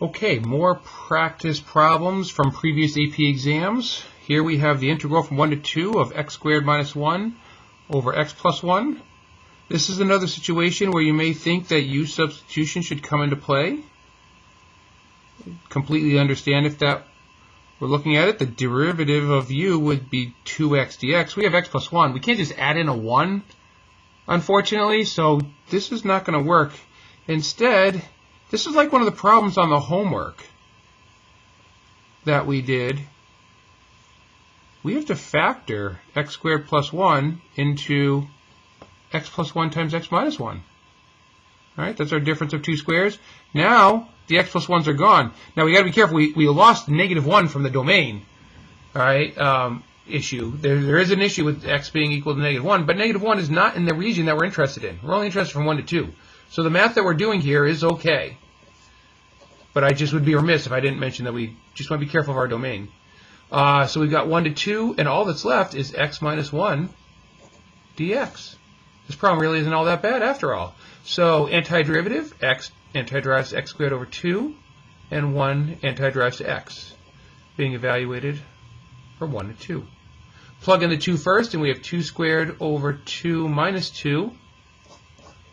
Okay, more practice problems from previous AP exams. Here we have the integral from 1 to 2 of x squared minus 1 over x plus 1. This is another situation where you may think that u substitution should come into play. Completely understand if that we're looking at it. The derivative of u would be 2x dx. We have x plus 1. We can't just add in a 1, unfortunately, so this is not going to work. Instead, this is like one of the problems on the homework that we did. We have to factor x squared plus 1 into x plus 1 times x minus 1. All right, that's our difference of two squares. Now, the x plus 1s are gone. Now, we got to be careful. We lost negative 1 from the domain, all right, issue. There is an issue with x being equal to negative 1, but negative 1 is not in the region that we're interested in. We're only interested from 1 to 2. So the math that we're doing here is okay. But I just would be remiss if I didn't mention that we just want to be careful of our domain. So we've got 1 to 2, and all that's left is x minus 1 dx. This problem really isn't all that bad after all. So antiderivative, x antiderives to x squared over 2, and 1 antiderives to x, being evaluated for 1 to 2. Plug in the 2 first, and we have 2 squared over 2 minus 2.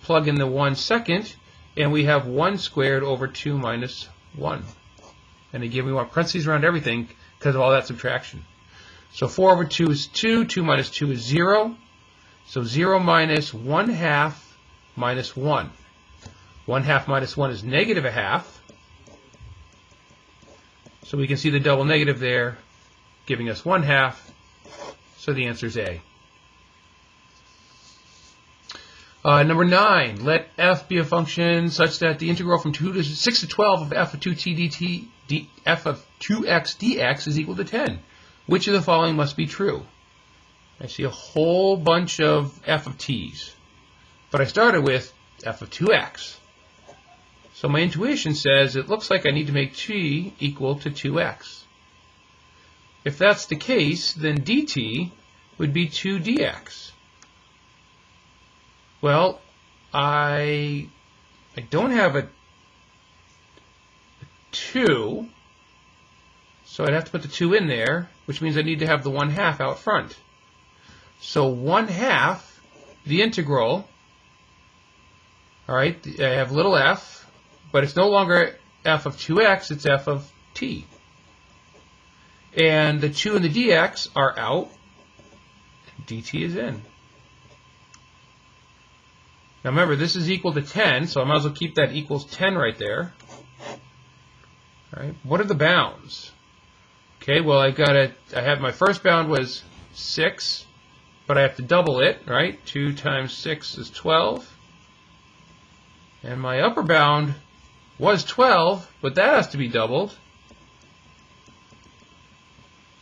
Plug in the 1 second, and we have 1 squared over 2 minus 1. And again, we want parentheses around everything because of all that subtraction. So 4 over 2 is 2. 2 minus 2 is 0. So 0 minus 1 half minus 1. 1 half minus 1 is negative a half. So we can see the double negative there, giving us 1 half. So the answer is A. Number 9, let f be a function such that the integral from 6 to 12 of f of 2t dt f of 2x dx is equal to 10. Which of the following must be true? I see a whole bunch of f of t's, but I started with f of 2x. So my intuition says it looks like I need to make t equal to 2x. If that's the case, then dt would be 2 dx. Well, I don't have a 2, so I'd have to put the 2 in there, which means I need to have the 1 half out front. So 1 half, the integral, all right, I have little f, but it's no longer f of 2x, it's f of t. And the 2 and the dx are out, dt is in. Now remember, this is equal to 10, so I might as well keep that equals 10 right there. All right, what are the bounds? Okay, well I have my first bound was 6, but I have to double it, right? 2 times 6 is 12. And my upper bound was 12, but that has to be doubled.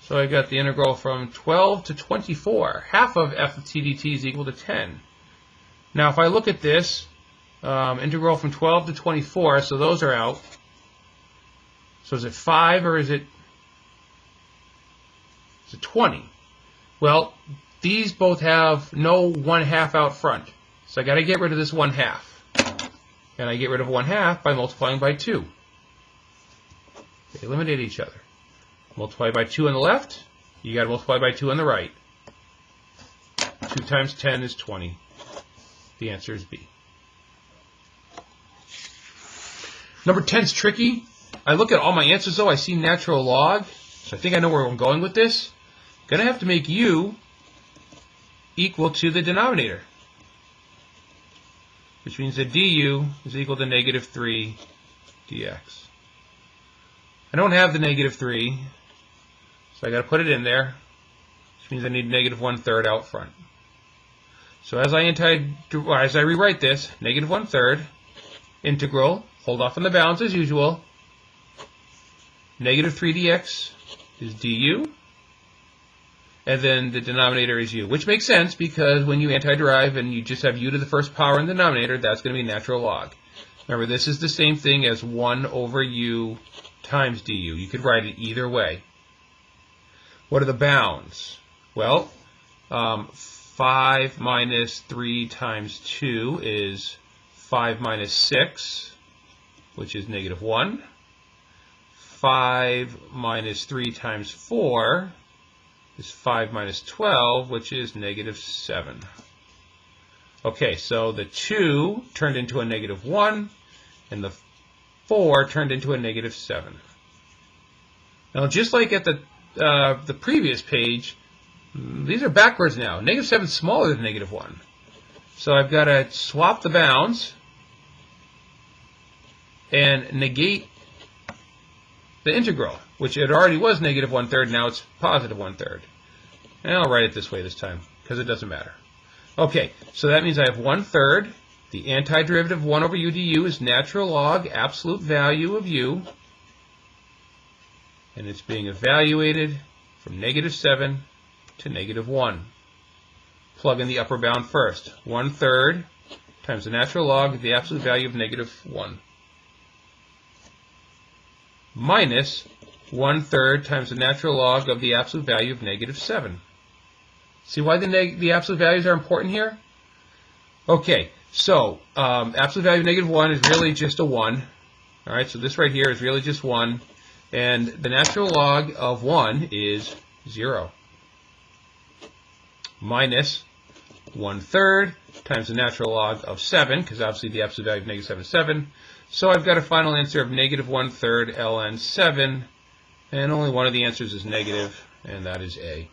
So I got the integral from 12 to 24. Half of f of t dt is equal to 10. Now, if I look at this, integral from 12 to 24, so those are out. So is it 5 or is it 20? Well, these both have no 1 half out front. So I got to get rid of this 1 half. And I get rid of 1 half by multiplying by 2. They eliminate each other. Multiply by 2 on the left, you got to multiply by 2 on the right. 2 times 10 is 20. The answer is B. Number 10 is tricky. I look at all my answers though, I see natural log, so I think I know where I'm going with this. Going to have to make u equal to the denominator, which means that du is equal to negative 3 dx. I don't have the negative 3, so I got to put it in there, which means I need negative 1/3 out front. So as I rewrite this, negative 1/3, integral, hold off on the bounds as usual, negative 3 dx is du, and then the denominator is u, which makes sense because when you antiderive and you just have u to the first power in the denominator, that's going to be natural log. Remember, this is the same thing as 1 over u times du. You could write it either way. What are the bounds? Well, 5 minus 3 times 2 is 5 minus 6, which is negative 1. 5 minus 3 times 4 is 5 minus 12, which is negative 7. Okay, so the 2 turned into a negative 1, and the 4 turned into a negative 7. Now, just like at the previous page, these are backwards now. Negative 7 is smaller than negative 1. So I've got to swap the bounds and negate the integral, which it already was negative 1/3, now it's positive 1/3. And I'll write it this way this time, because it doesn't matter. Okay, so that means I have 1/3. The antiderivative of 1 over u du is natural log absolute value of u, and it's being evaluated from negative 7 to negative 1. Plug in the upper bound first. 1/3 times the natural log of the absolute value of negative 1. Minus 1/3 times the natural log of the absolute value of negative 7. See why the absolute values are important here? Okay, so absolute value of negative 1 is really just a 1. All right, so this right here is really just 1. And the natural log of 1 is 0. Minus 1/3 times the natural log of 7, because obviously the absolute value of negative 7 is 7. So I've got a final answer of negative 1/3 ln 7, and only one of the answers is negative, and that is A.